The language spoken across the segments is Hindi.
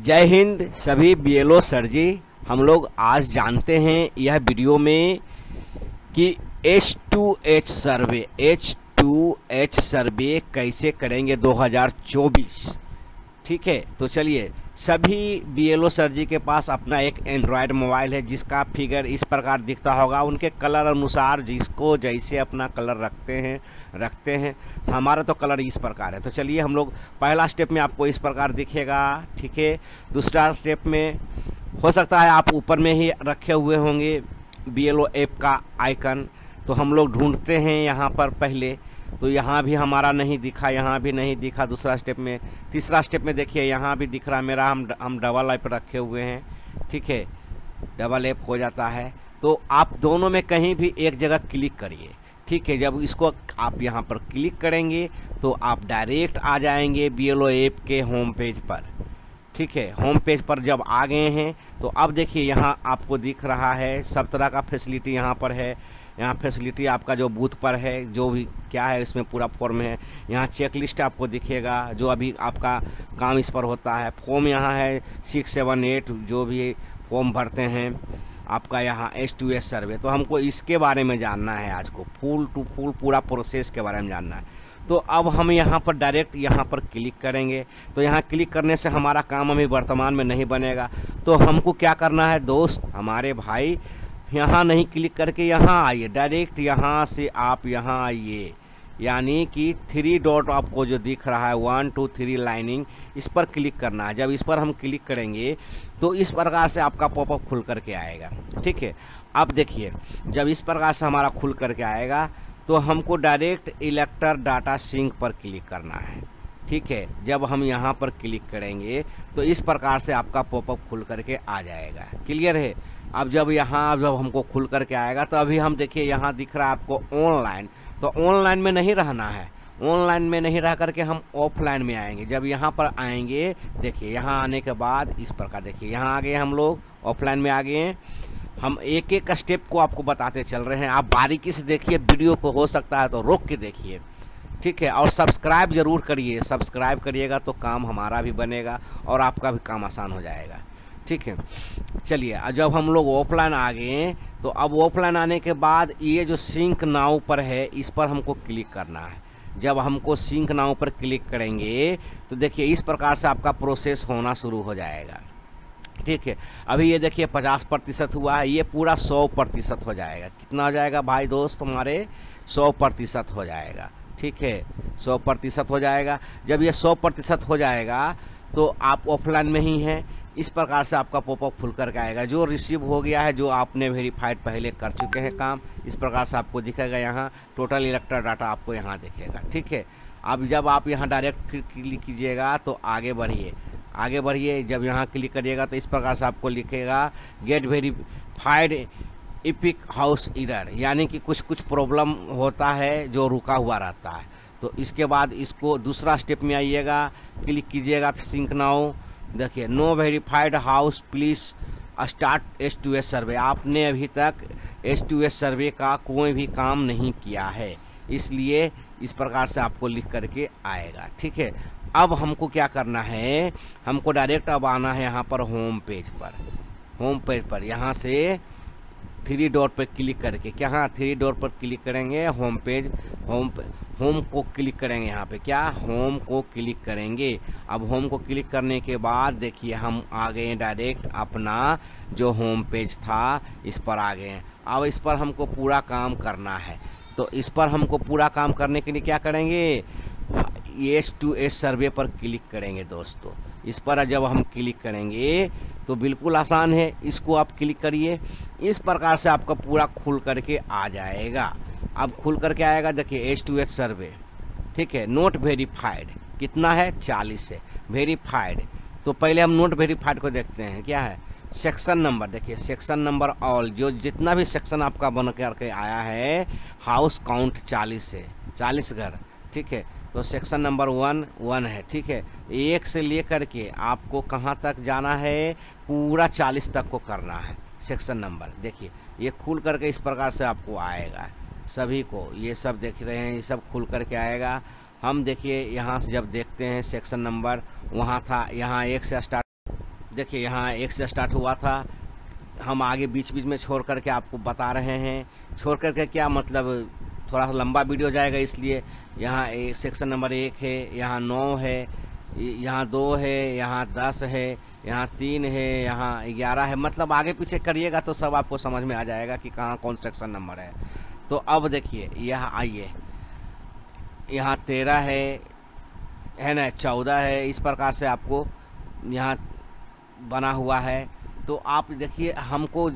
जय हिंद सभी बीएलओ सर जी। हम लोग आज जानते हैं यह वीडियो में कि H2H सर्वे कैसे करेंगे 2024। ठीक है, तो चलिए, सभी बीएलओ सर जी के पास अपना एक एंड्रॉयड मोबाइल है जिसका फिगर इस प्रकार दिखता होगा। उनके कलर अनुसार जिसको जैसे अपना कलर रखते हैं। हमारा तो कलर इस प्रकार है। तो चलिए, हम लोग पहला स्टेप में आपको इस प्रकार दिखेगा। ठीक है, दूसरा स्टेप में हो सकता है आप ऊपर में ही रखे हुए होंगे बीएलओ ऐप का आइकन, तो हम लोग ढूंढते हैं यहाँ पर पहले। तो यहाँ भी हमारा नहीं दिखा, यहाँ भी नहीं दिखा दूसरा स्टेप में। तीसरा स्टेप में देखिए यहाँ भी दिख रहा मेरा, हम डबल ऐप रखे हुए हैं। ठीक है, डबल ऐप हो जाता है। तो आप दोनों में कहीं भी एक जगह क्लिक करिए। ठीक है, जब इसको आप यहाँ पर क्लिक करेंगे तो आप डायरेक्ट आ जाएंगे बीएलओ ऐप के होम पेज पर। ठीक है, होम पेज पर जब आ गए हैं तो अब देखिए यहाँ आपको दिख रहा है सब तरह का फैसिलिटी यहाँ पर है। यहाँ फैसिलिटी आपका जो बूथ पर है, जो भी क्या है इसमें पूरा फॉर्म है। यहाँ चेक लिस्ट आपको दिखेगा जो अभी आपका काम इस पर होता है। फॉर्म यहाँ है 6, 7, 8 जो भी फॉर्म भरते हैं आपका यहाँ H2H सर्वे। तो हमको इसके बारे में जानना है आज को, फुल टू फुल पूरा प्रोसेस के बारे में जानना है। तो अब हम यहाँ पर डायरेक्ट यहाँ पर क्लिक करेंगे। तो यहाँ क्लिक करने से हमारा काम अभी वर्तमान में नहीं बनेगा। तो हमको क्या करना है दोस्त, हमारे भाई, यहाँ नहीं क्लिक करके यहाँ आइए, डायरेक्ट यहाँ से आप यहाँ आइए। यानी कि 3 डॉट आपको जो दिख रहा है 1 2 3 लाइनिंग, इस पर क्लिक करना है। जब इस पर हम क्लिक करेंगे तो इस प्रकार से आपका पॉपअप खुल करके आएगा। ठीक है, अब देखिए जब इस प्रकार से हमारा खुल करके आएगा तो हमको डायरेक्ट इलेक्टर डाटा सिंक पर क्लिक करना है। ठीक है, जब हम यहाँ पर क्लिक करेंगे तो इस प्रकार से आपका पॉपअप खुल करके आ जाएगा। क्लियर है। अब जब हमको खुल करके आएगा तो अभी हम देखिए यहाँ दिख रहा है आपको ऑनलाइन। तो ऑनलाइन में नहीं रहना है, ऑनलाइन में नहीं रह करके हम ऑफलाइन में आएंगे। जब यहाँ पर आएंगे देखिए, यहाँ आने के बाद इस प्रकार देखिए यहाँ आ गए हम लोग, ऑफलाइन में आ गए हैं। हम एक एक स्टेप को आपको बताते चल रहे हैं, आप बारीकी से देखिए वीडियो को, हो सकता है तो रोक के देखिए। ठीक है, और सब्सक्राइब ज़रूर करिए, सब्सक्राइब करिएगा तो काम हमारा भी बनेगा और आपका भी काम आसान हो जाएगा। ठीक है, चलिए, जब हम लोग ऑफलाइन आ गए तो अब ऑफलाइन आने के बाद ये जो सिंक नाउ पर है इस पर हमको क्लिक करना है। जब हमको सिंक नाउ पर क्लिक करेंगे तो देखिए इस प्रकार से आपका प्रोसेस होना शुरू हो जाएगा। ठीक है, अभी ये देखिए 50% हुआ है, ये पूरा 100% हो जाएगा। कितना हो जाएगा भाई दोस्त, हमारे 100% हो जाएगा। ठीक है, 100% हो जाएगा। जब ये 100% हो जाएगा तो आप ऑफलाइन में ही हैं। इस प्रकार से आपका पॉपअप खुल करके आएगा। जो रिसीव हो गया है, जो आपने वेरीफाइड पहले कर चुके हैं काम, इस प्रकार से आपको दिखेगा। यहाँ टोटल इलेक्टर डाटा आपको यहाँ दिखेगा। ठीक है, अब जब आप यहाँ डायरेक्ट फिर क्लिक कीजिएगा तो आगे बढ़िए, आगे बढ़िए। जब यहाँ क्लिक करिएगा तो इस प्रकार से आपको लिखेगा gate verified EPIC house error, यानी कि कुछ प्रॉब्लम होता है जो रुका हुआ रहता है। तो इसके बाद इसको दूसरा स्टेप में आइएगा, क्लिक कीजिएगा सिंक नाउ। देखिए no verified house please start H2H survey. आपने अभी तक H2H सर्वे का कोई भी काम नहीं किया है, इसलिए इस प्रकार से आपको लिख करके आएगा। ठीक है, अब हमको क्या करना है, हमको डायरेक्ट अब आना है यहाँ पर होम पेज पर। होम पेज पर यहाँ से 3 डॉट पर क्लिक करके, क्या, हाँ 3 डॉट पर क्लिक करेंगे, होम पेज, होम को क्लिक करेंगे। यहाँ पे क्या, होम को क्लिक करेंगे। अब होम को क्लिक करने के बाद देखिए हम आ गए डायरेक्ट अपना जो होम पेज था इस पर आ गए हैं। अब इस पर हमको पूरा काम करना है। तो इस पर हमको पूरा काम करने के लिए क्या करेंगे, H2H सर्वे पर क्लिक करेंगे दोस्तों। इस पर जब हम क्लिक करेंगे तो बिल्कुल आसान है, इसको आप क्लिक करिए। इस प्रकार से आपका पूरा खुल करके आ जाएगा। अब खुल करके आएगा, देखिए H2H सर्वे। ठीक है, नोट वेरीफाइड कितना है, 40 है वेरीफाइड। तो पहले हम नोट वेरीफाइड को देखते हैं, क्या है सेक्शन नंबर। देखिए सेक्शन नंबर ऑल, जो जितना भी सेक्शन आपका बन करके आया है, हाउस काउंट 40 है, 40 घर। ठीक है, तो सेक्शन नंबर 1 है। ठीक है, 1 से लेकर के आपको कहाँ तक जाना है, पूरा 40 तक को करना है सेक्शन नंबर। देखिए ये खुल करके इस प्रकार से आपको आएगा, सभी को ये सब देख रहे हैं, ये सब खुल करके आएगा। हम देखिए यहाँ से जब देखते हैं सेक्शन नंबर, वहाँ था यहाँ 1 से स्टार्ट देखिए यहाँ 1 से स्टार्ट हुआ था, हम आगे बीच बीच में छोड़ करके आपको बता रहे हैं। छोड़ करके क्या मतलब, थोड़ा सा लंबा वीडियो जाएगा, इसलिए यहाँ एक सेक्शन नंबर 1 है, यहाँ 9 है, यहाँ 2 है, यहाँ 10 है, यहाँ 3 है, यहाँ 11 है। मतलब आगे पीछे करिएगा तो सब आपको समझ में आ जाएगा कि कहाँ कौन सेक्शन नंबर है। तो अब देखिए यहाँ आइए, यहाँ 13 है ना, 14 है, इस प्रकार से आपको यहाँ बना हुआ है। तो आप देखिए हमको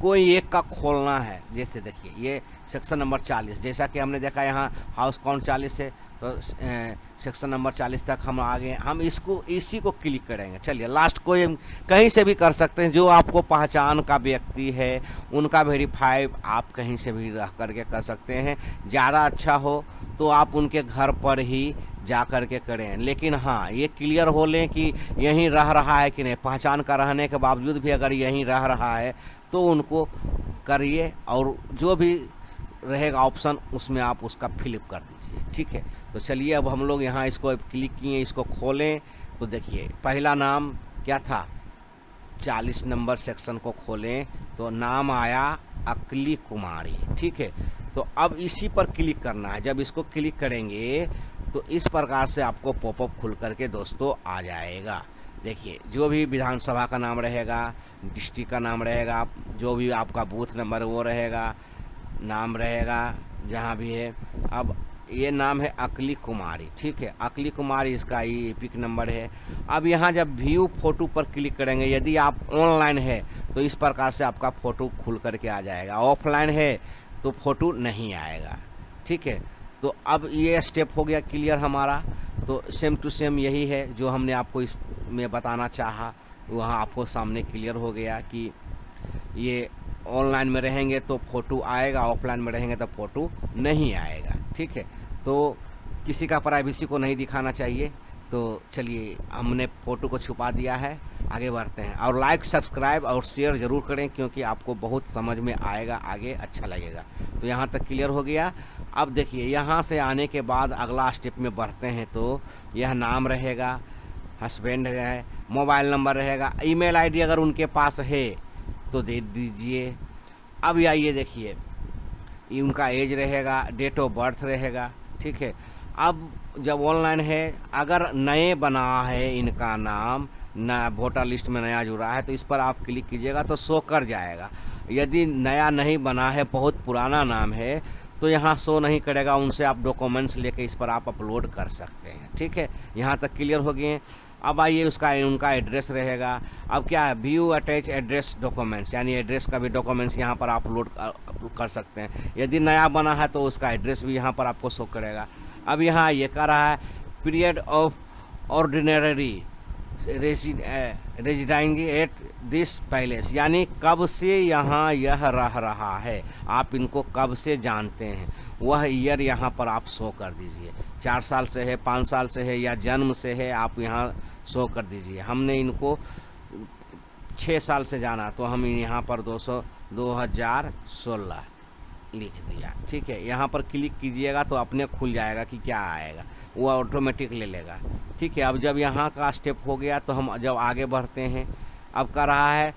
कोई एक का खोलना है। जैसे देखिए ये सेक्शन नंबर 40, जैसा कि हमने देखा यहाँ हाउस काउंट 40 है, तो सेक्शन नंबर 40 तक हम आ गए। हम इसको इसी को क्लिक करेंगे। चलिए लास्ट कोई कहीं से भी कर सकते हैं, जो आपको पहचान का व्यक्ति है उनका वेरीफाई आप कहीं से भी रह करके कर सकते हैं। ज़्यादा अच्छा हो तो आप उनके घर पर ही जा कर के करें, लेकिन हाँ ये क्लियर हो लें कि यहीं रह रहा है कि नहीं। पहचान का रहने के बावजूद भी अगर यहीं रह रहा है तो उनको करिए, और जो भी रहेगा ऑप्शन उसमें आप उसका फिलअप कर दीजिए। ठीक है, तो चलिए अब हम लोग यहाँ इसको क्लिक किए, इसको खोलें तो देखिए पहला नाम क्या था, 40 नंबर सेक्शन को खोलें तो नाम आया अकली कुमारी। ठीक है, तो अब इसी पर क्लिक करना है। जब इसको क्लिक करेंगे तो इस प्रकार से आपको पॉपअप खुल करके दोस्तों आ जाएगा। देखिए जो भी विधानसभा का नाम रहेगा, डिस्ट्रिक्ट का नाम रहेगा, जो भी आपका बूथ नंबर वो रहेगा, नाम रहेगा जहाँ भी है। अब ये नाम है अकली कुमारी। ठीक है, अकली कुमारी इसका ये एपिक नंबर है। अब यहाँ जब व्यू फोटो पर क्लिक करेंगे, यदि आप ऑनलाइन है तो इस प्रकार से आपका फ़ोटो खुल करके आ जाएगा, ऑफलाइन है तो फ़ोटो नहीं आएगा। ठीक है, तो अब ये स्टेप हो गया क्लियर हमारा। तो सेम टू सेम यही है जो हमने आपको इसमें बताना चाहा, वहाँ आपको सामने क्लियर हो गया कि ये ऑनलाइन में रहेंगे तो फ़ोटो आएगा, ऑफलाइन में रहेंगे तो फ़ोटो नहीं आएगा। ठीक है, तो किसी का प्राइवेसी को नहीं दिखाना चाहिए। तो चलिए हमने फ़ोटो को छुपा दिया है, आगे बढ़ते हैं। और लाइक सब्सक्राइब और शेयर ज़रूर करें, क्योंकि आपको बहुत समझ में आएगा, आगे अच्छा लगेगा। तो यहाँ तक क्लियर हो गया। अब देखिए यहाँ से आने के बाद अगला स्टेप में बढ़ते हैं। तो यह नाम रहेगा, हस्बैंड है, मोबाइल नंबर रहेगा, ईमेल आईडी अगर उनके पास है तो दे दीजिए। अब आइए देखिए ये उनका एज रहेगा, डेट ऑफ बर्थ रहेगा। ठीक है, अब जब ऑनलाइन है, अगर नए बना है इनका नाम, नया वोटर लिस्ट में नया जुड़ा है, तो इस पर आप क्लिक कीजिएगा तो शो कर जाएगा। यदि नया नहीं बना है, बहुत पुराना नाम है, तो यहाँ शो नहीं करेगा। उनसे आप डॉक्यूमेंट्स लेके इस पर आप अपलोड कर सकते हैं। ठीक है, यहाँ तक क्लियर हो गए। अब आइए उनका एड्रेस रहेगा। अब क्या है, व्यू अटैच एड्रेस डॉक्यूमेंट्स, यानी एड्रेस का भी डॉक्यूमेंट्स यहाँ पर आप अपलोड कर सकते हैं। यदि नया बना है तो उसका एड्रेस भी यहाँ पर आपको शो करेगा। अब यहाँ ये कह रहा है period of ordinary residing at this palace, यानी कब से यहाँ यह रह रहा है, आप इनको कब से जानते हैं, वह ईयर यहाँ पर आप शो कर दीजिए। 4 साल से है, 5 साल से है, या जन्म से है, आप यहाँ शो कर दीजिए। हमने इनको 6 साल से जाना, तो हम यहाँ पर 2016 लिख दिया। ठीक है, यहाँ पर क्लिक कीजिएगा तो अपने खुल जाएगा कि क्या आएगा, वो ऑटोमेटिक ले लेगा। ठीक है, अब जब यहाँ का स्टेप हो गया तो हम जब आगे बढ़ते हैं। अब कर रहा है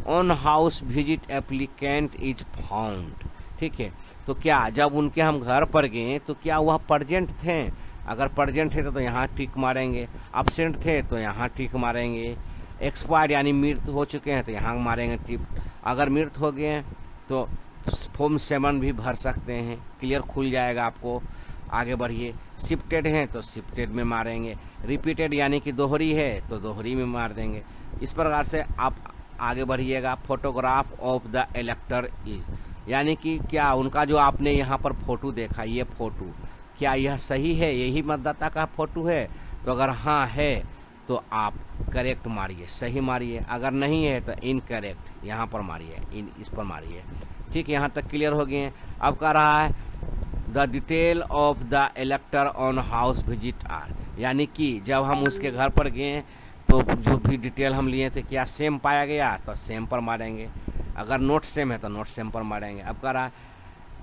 on house visit applicant is found. ठीक है, तो क्या जब उनके हम घर पर गए तो क्या वह प्रेजेंट थे, अगर प्रेजेंट थे तो यहाँ टिक मारेंगे, एब्सेंट थे तो यहाँ टिक मारेंगे, एक्सपायर्ड यानी मृत हो चुके हैं तो यहाँ मारेंगे टिक, अगर मृत हो गए तो फॉर्म 7 भी भर सकते हैं, क्लियर खुल जाएगा आपको। आगे बढ़िए, शिफ्टेड हैं तो शिफ्टेड में मारेंगे, रिपीटेड यानी कि दोहरी है तो दोहरी में मार देंगे। इस प्रकार से आप आगे बढ़िएगा। Photograph of the elector is, यानी कि क्या उनका जो आपने यहाँ पर फ़ोटो देखा, ये फ़ोटो क्या यह सही है, यही मतदाता का फ़ोटो है, तो अगर हाँ है तो आप करेक्ट मारिए, सही मारिए, अगर नहीं है तो इनकरेक्ट यहाँ पर मारिए, इस पर मारिए। ठीक है, यहाँ तक क्लियर हो गए। अब कह रहा है the detail of the इलेक्टर on house visit are, यानी कि जब हम उसके घर पर गए तो जो भी डिटेल हम लिए थे क्या सेम पाया गया, तो सेम पर मारेंगे, अगर नोट सेम है तो नोट सेम पर मारेंगे। अब कह रहा है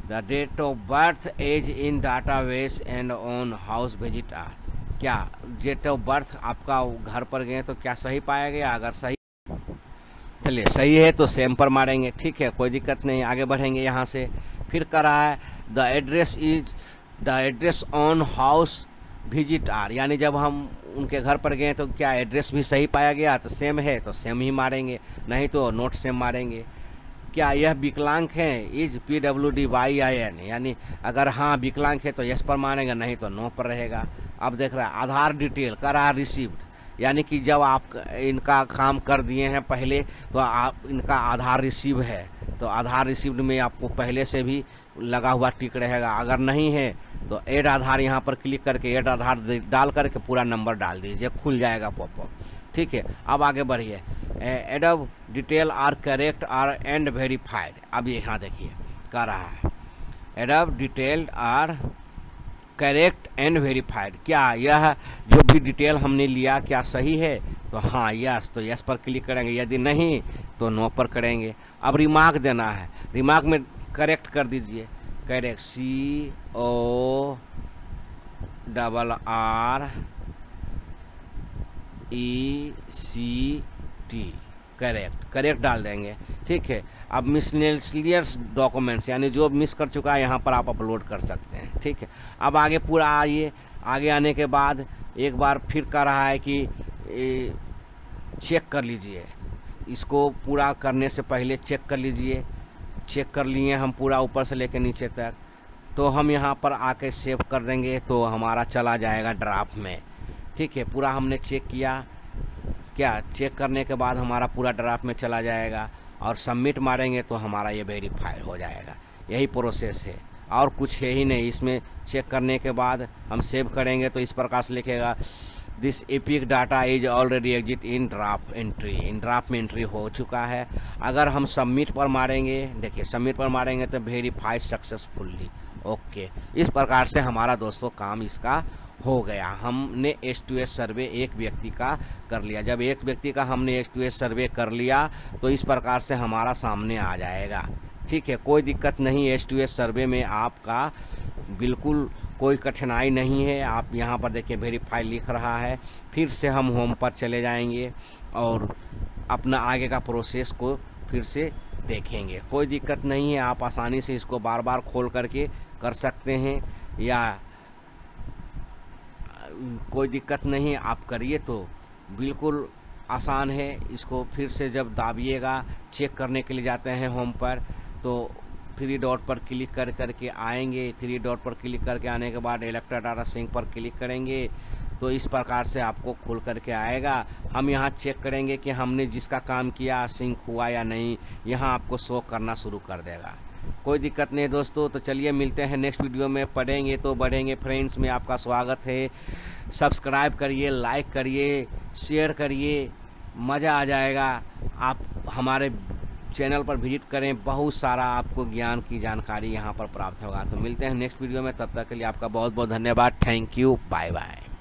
the date of birth age in database and on house visit are, क्या डेट ऑफ बर्थ आपका घर पर गए तो क्या सही पाया गया, अगर सही चलिए सही है तो सेम पर मारेंगे, ठीक है, कोई दिक्कत नहीं, आगे बढ़ेंगे यहाँ से। फिर कर रहा है the address on house visit are, यानी जब हम उनके घर पर गए तो क्या एड्रेस भी सही पाया गया, तो सेम है तो सेम ही मारेंगे, नहीं तो नोट सेम मारेंगे। क्या यह विकलांग है, इज PWDYIN, यानी अगर हाँ विकलांग है तो यस पर मारेंगे, नहीं तो नो पर रहेगा। अब देख रहा है आधार डिटेल कर रहा है रिसीव्ड, यानी कि जब आप इनका काम कर दिए हैं पहले तो आप इनका आधार रिसीव है, तो आधार रिसीव्ड में आपको पहले से भी लगा हुआ टिक रहेगा। अगर नहीं है तो ऐड आधार यहाँ पर क्लिक करके ऐड आधार डाल करके पूरा नंबर डाल दीजिए, खुल जाएगा पॉपअप, ठीक है। अब आगे बढ़िए, एडब detail are correct are and verified. अब यहाँ देखिए कर रहा है एडब detailed are correct and verified, क्या यह जो भी डिटेल हमने लिया क्या सही है, तो हाँ यस, तो यस पर क्लिक करेंगे, यदि नहीं तो नो पर करेंगे। अब रिमार्क देना है, रिमार्क में करेक्ट कर दीजिए, करेक्ट CORRECT, करेक्ट डाल देंगे, ठीक है। अब मिसलेनियस डॉक्यूमेंट्स, यानी जो मिस कर चुका है यहाँ पर आप अपलोड कर सकते हैं, ठीक है। अब आगे पूरा आइए, आगे आने के बाद एक बार फिर कर रहा है कि चेक कर लीजिए, इसको पूरा करने से पहले चेक कर लीजिए। चेक कर लिए हम पूरा ऊपर से लेकर नीचे तक, तो हम यहाँ पर आके सेव कर देंगे तो हमारा चला जाएगा ड्राफ्ट में, ठीक है। पूरा हमने चेक किया, क्या चेक करने के बाद हमारा पूरा ड्राफ्ट में चला जाएगा और सबमिट मारेंगे तो हमारा ये वेरीफाई हो जाएगा। यही प्रोसेस है और कुछ है ही नहीं। इसमें चेक करने के बाद हम सेव करेंगे तो इस प्रकार से लिखेगा this epic data is already exit in draft entry, in draft में एंट्री हो चुका है। अगर हम सबमिट पर मारेंगे, देखिए सबमिट पर मारेंगे तो वेरीफाई सक्सेसफुली, ओके। इस प्रकार से हमारा दोस्तों काम इसका हो गया। हमने H2S सर्वे एक व्यक्ति का कर लिया। जब एक व्यक्ति का हमने H2S सर्वे कर लिया तो इस प्रकार से हमारा सामने आ जाएगा, ठीक है। कोई दिक्कत नहीं, H2S सर्वे में आपका बिल्कुल कोई कठिनाई नहीं है। आप यहाँ पर देखिए वेरीफाई लिख रहा है। फिर से हम होम पर चले जाएंगे और अपना आगे का प्रोसेस को फिर से देखेंगे। कोई दिक्कत नहीं है, आप आसानी से इसको बार बार खोल करके कर सकते हैं, या कोई दिक्कत नहीं आप करिए तो बिल्कुल आसान है। इसको फिर से जब दाबिएगा, चेक करने के लिए जाते हैं होम पर, तो 3 डॉट पर क्लिक करके आएंगे। 3 डॉट पर क्लिक करके आने के बाद इलेक्ट्रा डाटा सिंक पर क्लिक करेंगे तो इस प्रकार से आपको खुल करके आएगा। हम यहाँ चेक करेंगे कि हमने जिसका काम किया सिंक हुआ या नहीं, यहाँ आपको शो करना शुरू कर देगा। कोई दिक्कत नहीं दोस्तों। तो चलिए मिलते हैं नेक्स्ट वीडियो में। पढ़ेंगे तो बढ़ेंगे फ्रेंड्स में आपका स्वागत है। सब्सक्राइब करिए, लाइक करिए, शेयर करिए, मज़ा आ जाएगा। आप हमारे चैनल पर विजिट करें, बहुत सारा आपको ज्ञान की जानकारी यहाँ पर प्राप्त होगा। तो मिलते हैं नेक्स्ट वीडियो में, तब तक के लिए आपका बहुत बहुत धन्यवाद। Thank you, bye bye.